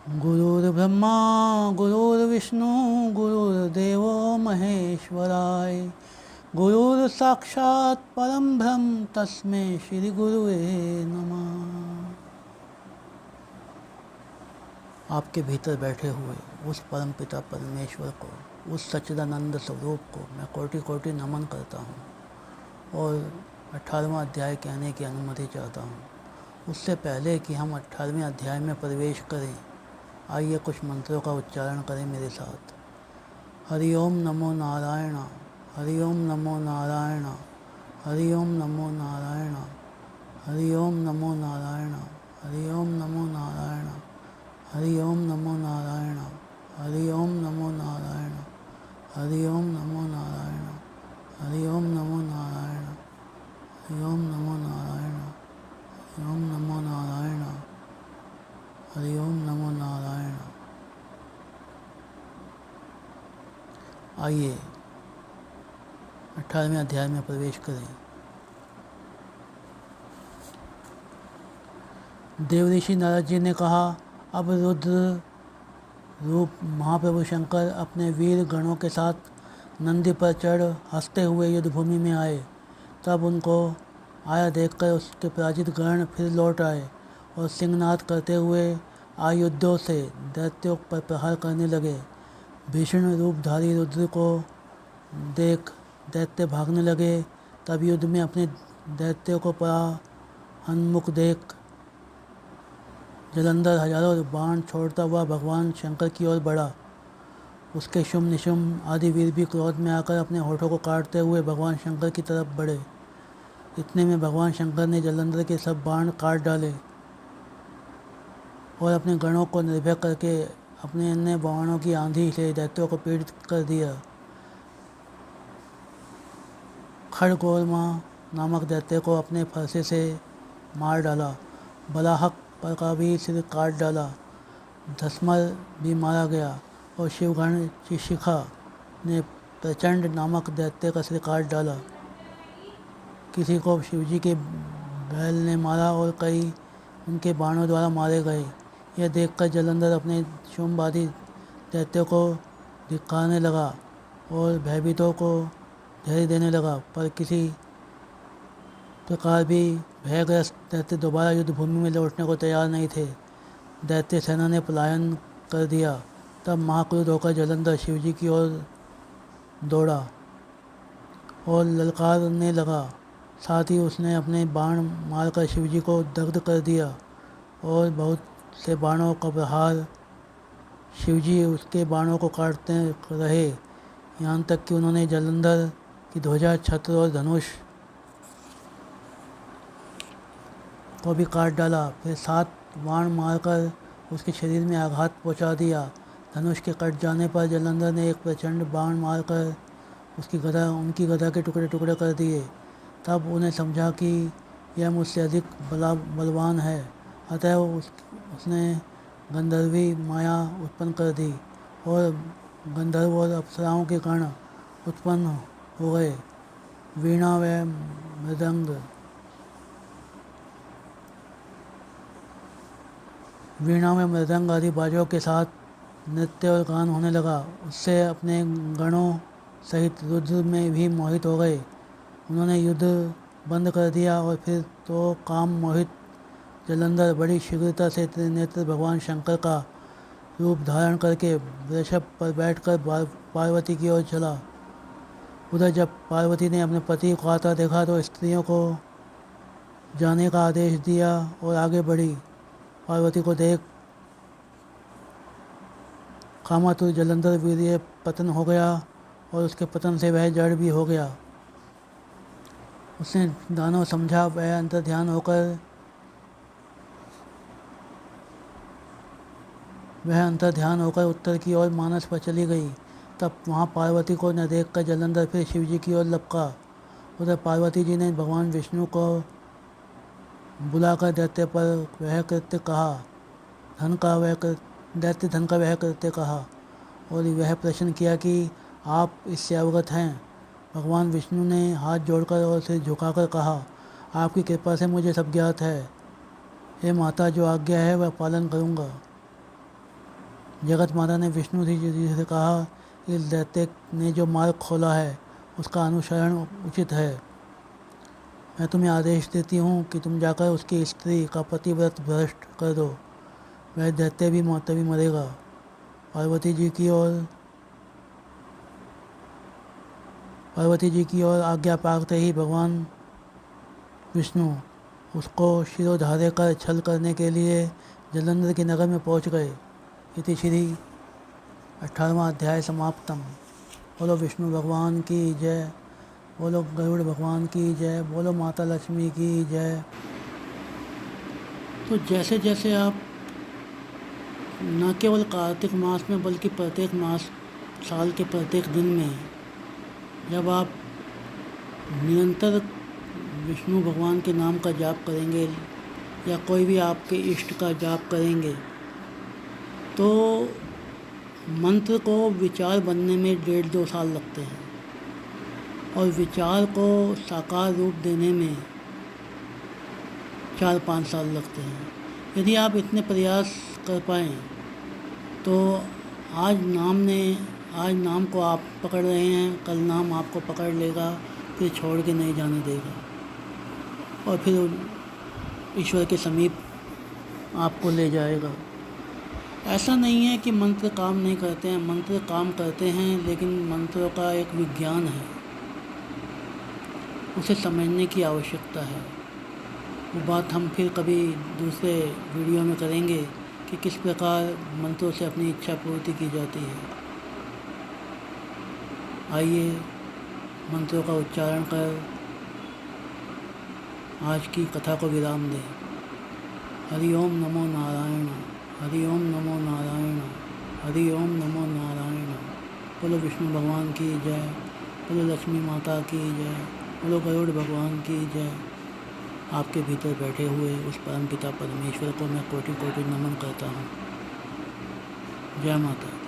गुरुर्ब्रह्मा गुरुर्विष्णू गुरुर्देवो महेश्वराय गुरुर साक्षात परम ब्रह्म तस्मै श्री गुरुवे नमः। आपके भीतर बैठे हुए उस परम पिता परमेश्वर को, उस सच्चिदानंद स्वरूप को मैं कोटि कोटि नमन करता हूँ और 18वां अध्याय कहने की अनुमति चाहता हूँ। उससे पहले कि हम 18वें अध्याय में प्रवेश करें, आइए कुछ मंत्रों का उच्चारण करें मेरे साथ। हरि ओम नमो नारायण, हरि ओम नमो नारायण, हरि ओम नमो नारायण, हरि ओम नमो नारायण, हरि ओम नमो नारायण, हरि ओम नमो नारायण, हरि ओम नमो नारायण, हरि ओम नमो नारायण, हरि ओम नमो नारायण, हरि ओम नमो नारायण, हरि ओम नमो नारायण, हरि ओम नमो नारायण। आइए 18वें अध्याय में प्रवेश करें। देवऋषि नारद जी ने कहा, अब रुद्र रूप महाप्रभु शंकर अपने वीर गणों के साथ नंदी पर चढ़ हंसते हुए युद्धभूमि में आए। तब उनको आया देखकर उसके पराजित गण फिर लौट आए और सिंहनाद करते हुए आयुधों से दैत्यों पर प्रहार करने लगे। भीषण रूपधारी रुद्र को देख दैत्य भागने लगे। तब युद्ध में अपने दैत्यों को पराहन्मुख देख जलंधर हजारों बाण छोड़ता हुआ भगवान शंकर की ओर बढ़ा। उसके शुम्भ निशुम्भ आदि वीर भी क्रोध में आकर अपने होठों को काटते हुए भगवान शंकर की तरफ बढ़े। इतने में भगवान शंकर ने जलंधर के सब बाण काट डाले और अपने गणों को निर्भय करके अपने अन्य बाणों की आंधी से दैत्यों को पीड़ित कर दिया। खड़गोरमा नामक दैत्य को अपने फरसे से मार डाला। बलाहक पर का भी सिर काट डाला। धस्मर भी मारा गया और शिवगण की शिखा ने प्रचंड नामक दैत्य का सिर काट डाला। किसी को शिवजी के बैल ने मारा और कई उनके बाणों द्वारा मारे गए। यह देखकर जलंधर अपने शुंभ आदि दैत्यों को धिक्कारने लगा और भयभीतों को धैर्य देने लगा, पर किसी प्रकार भी भयग्रस्त दैत्य दोबारा युद्ध भूमि में लौटने को तैयार नहीं थे। दैत्य सेना ने पलायन कर दिया। तब महाक्रुद्ध होकर जलंधर शिवजी की ओर दौड़ा और ललकारने लगा। साथ ही उसने अपने बाण मारकर शिवजी को दग्ध कर दिया और बहुत से बाणों का प्रहार शिवजी उसके बाणों को काटते रहे, यहाँ तक कि उन्होंने जलंधर की ध्वजा, छत्र और धनुष को भी काट डाला। फिर 7 बाण मारकर उसके शरीर में आघात पहुंचा दिया। धनुष के कट जाने पर जलंधर ने एक प्रचंड बाण मारकर उनकी गदा के टुकड़े टुकड़े कर दिए। तब उन्हें समझा कि यह मुझसे अधिक बलवान है, अतः उसने गंधर्वी माया उत्पन्न कर दी और गंधर्व और अप्सराओं के गण उत्पन्न हो गए। वीणा व मृदंग आदि बाजों के साथ नृत्य और गान होने लगा। उससे अपने गणों सहित रुद्र में भी मोहित हो गए। उन्होंने युद्ध बंद कर दिया और फिर तो काम मोहित जलंधर बड़ी शीघ्रता से त्रिनेत्र भगवान शंकर का रूप धारण करके वृषभ पर बैठकर पार्वती की ओर चला। उधर जब पार्वती ने अपने पति को आता देखा तो स्त्रियों को जाने का आदेश दिया और आगे बढ़ी। पार्वती को देख कामातुर जलंधर वीर्य पतन हो गया और उसके पतन से वह जड़ भी हो गया। उसने दानव समझा, वह अंतर ध्यान होकर उत्तर की ओर मानस पर चली गई। तब वहाँ पार्वती को न देखकर जलंधर फिर शिवजी की ओर लपका। उधर पार्वती जी ने भगवान विष्णु को बुलाकर दैत्य पर वह कृत्य कहा, दैत्य धन का वह कृत्य कहा और वह प्रश्न किया कि आप इससे अवगत हैं। भगवान विष्णु ने हाथ जोड़कर और सिर झुकाकर कहा, आपकी कृपा से मुझे सब ज्ञात है। हे माता, जो आज्ञा है वह पालन करूँगा। जगत माता ने विष्णु जी से कहा, इस दैत्य ने जो मार्ग खोला है उसका अनुसरण उचित है। मैं तुम्हें आदेश देती हूँ कि तुम जाकर उसकी स्त्री का पतिव्रत भ्रष्ट कर दो, वह दैत्य भी तभी मरेगा। पार्वती जी की ओर आज्ञा पाते ही भगवान विष्णु उसको शिरोधार्य कर छल करने के लिए जलंधर के नगर में पहुंच गए। इति श्री 18वां अध्याय समाप्तम। बोलो विष्णु भगवान की जय, बोलो गरुड़ भगवान की जय, बोलो माता लक्ष्मी की जय। तो जैसे जैसे आप न केवल कार्तिक मास में बल्कि प्रत्येक मास, साल के प्रत्येक दिन में जब आप निरंतर विष्णु भगवान के नाम का जाप करेंगे या कोई भी आपके इष्ट का जाप करेंगे तो मंत्र को विचार बनने में 1.5-2 साल लगते हैं और विचार को साकार रूप देने में 4-5 साल लगते हैं। यदि आप इतने प्रयास कर पाएँ तो आज नाम को आप पकड़ रहे हैं, कल नाम आपको पकड़ लेगा, फिर छोड़ के नहीं जाने देगा और फिर ईश्वर के समीप आपको ले जाएगा। ऐसा नहीं है कि मंत्र काम नहीं करते हैं, मंत्र काम करते हैं, लेकिन मंत्रों का एक विज्ञान है, उसे समझने की आवश्यकता है। वो बात हम फिर कभी दूसरे वीडियो में करेंगे कि किस प्रकार मंत्रों से अपनी इच्छा पूर्ति की जाती है। आइए मंत्रों का उच्चारण कर आज की कथा को विराम दें। हरि ओम नमो नारायण, हरि ओम नमो नारायण, हरि ओम नमो नारायण। बोलो विष्णु भगवान की जय, बोलो लक्ष्मी माता की जय, बोलो गरुड़ भगवान की जय। आपके भीतर बैठे हुए उस परम पिता परमेश्वर को मैं कोटि कोटि नमन करता हूँ। जय माता।